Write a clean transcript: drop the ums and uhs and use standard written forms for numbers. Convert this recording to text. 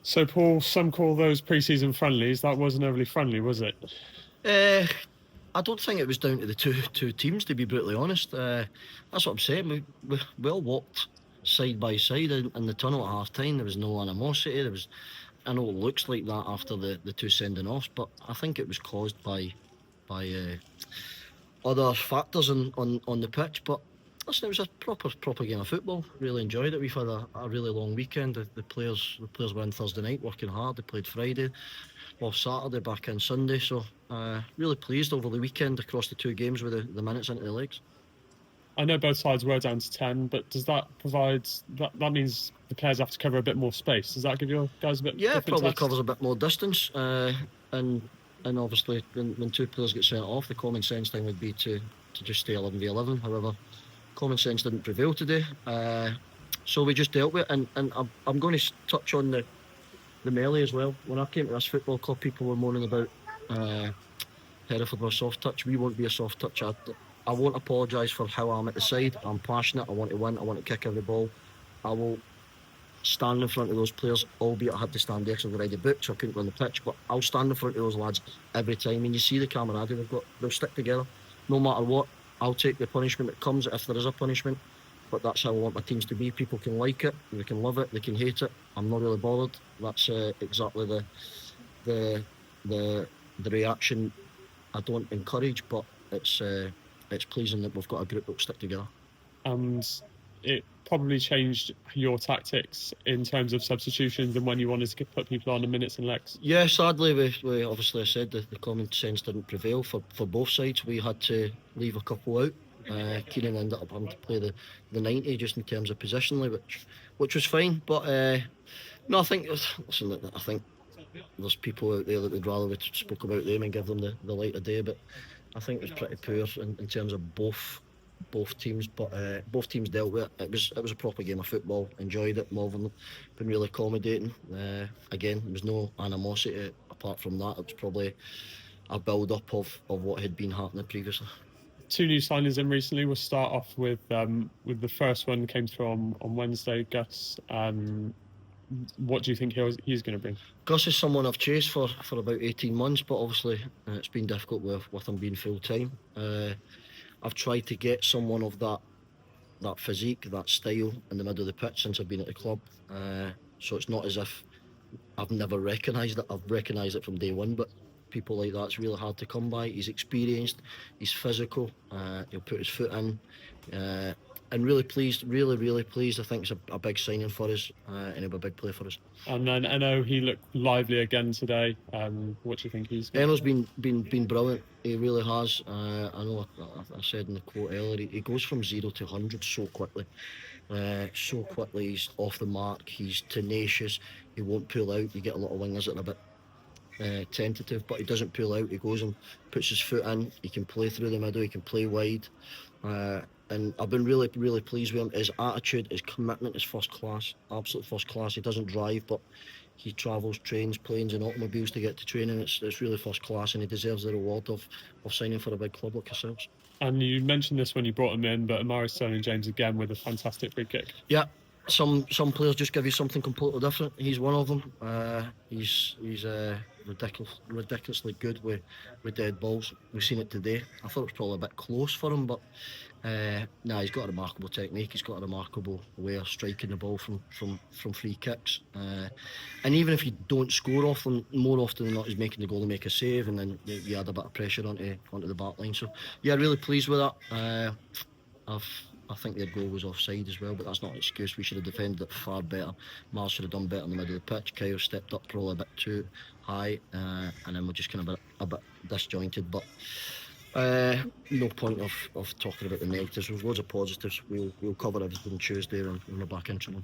So, Paul, some call those pre-season friendlies. That wasn't overly friendly, was it? I don't think it was down to the two teams, to be brutally honest. That's what I'm saying. We all walked side by side in the tunnel at half time. There was no animosity. I know it looks like that after the two sending offs, but I think it was caused by other factors on the pitch. But listen, it was a proper game of football. Really enjoyed it. We've had a really long weekend. The players were in Thursday night working hard. They played Friday, off Saturday, back in Sunday. So really pleased over the weekend across the two games with the minutes into the legs. I know both sides were down to 10, but does that provide that means the players have to cover a bit more space? Does that give your guys a bit? Yeah, probably test? covers a bit more distance. And obviously when two players get sent off, the common sense thing would be to just stay 11v11. However, common sense didn't prevail today. So we just dealt with it. And I'm going to touch on the melee as well. When I came to this football club, people were moaning about Hereford were soft touch. We won't be a soft touch. I won't apologise for how I'm at the side. I'm passionate. I want to win. I want to kick every ball. I will stand in front of those players, albeit I had to stand there because I've already booked, so I couldn't go on the pitch. But I'll stand in front of those lads every time. And you see the camaraderie they've got. They'll stick together no matter what. I'll take the punishment that comes if there is a punishment. But that's how I want my teams to be. People can like it, they can love it, they can hate it. I'm not really bothered. That's exactly the reaction I don't encourage, but it's pleasing that we've got a group that will stick together. And it probably changed your tactics in terms of substitutions and when you wanted to put people on in minutes and legs. Yeah, sadly, we obviously, I said the common sense didn't prevail for both sides. We had to leave a couple out. Keenan ended up having to play the 90 just in terms of positionally, which was fine. But no, I think there's people out there that would rather we spoke about them and give them the light of day. But I think it was pretty poor in terms of both teams. But both teams dealt with it. It was a proper game of football. Enjoyed it. Malvern been really accommodating. Again, there was no animosity apart from that. It was probably a build up of what had been happening previously. Two new signings in recently. We'll start off with the first one came through on Wednesday, Gus. What do you think he's going to bring? Gus is someone I've chased for about 18 months, but obviously it's been difficult with him being full time. I've tried to get someone of that physique, that style in the middle of the pitch since I've been at the club. So it's not as if I've never recognised it. I've recognised it from day one, but people like that, it's really hard to come by. He's experienced, he's physical, he'll put his foot in, and really pleased. I think it's a big signing for us, and it'll be a big play for us. And then Eno, he looked lively again today. What do you think he's going Eno's been brilliant. He really has. I know I said in the quote earlier, he goes from 0 to 100 so quickly. He's off the mark, he's tenacious, he won't pull out. You get a lot of wingers that are a bit tentative, but he doesn't pull out. He goes and puts his foot in. He can play through the middle, he can play wide, and I've been really pleased with him. His attitude, his commitment is first class, absolute first class. He doesn't drive, but he travels trains, planes and automobiles to get to training. It's really first class, and he deserves the reward of signing for a big club like yourselves. And you mentioned this when you brought him in, but Amari Sterling-James again with a fantastic free kick. Yeah, some players just give you something completely different. He's one of them. He's ridiculously good with dead balls. We've seen it today. I thought it was probably a bit close for him, but he's got a remarkable technique. He's got a remarkable way of striking the ball from free kicks. And even if you don't score off them, more often than not, he's making the goal to make a save, and then you add a bit of pressure onto the back line. So yeah, really pleased with that. I think their goal was offside as well, but that's not an excuse. We should have defended it far better. Mars should have done better in the middle of the pitch. Kyle stepped up probably a bit too high, and then we're just kind of a bit disjointed. But no point of talking about the negatives. There's loads of positives. We'll cover everything Tuesday and we're back into them.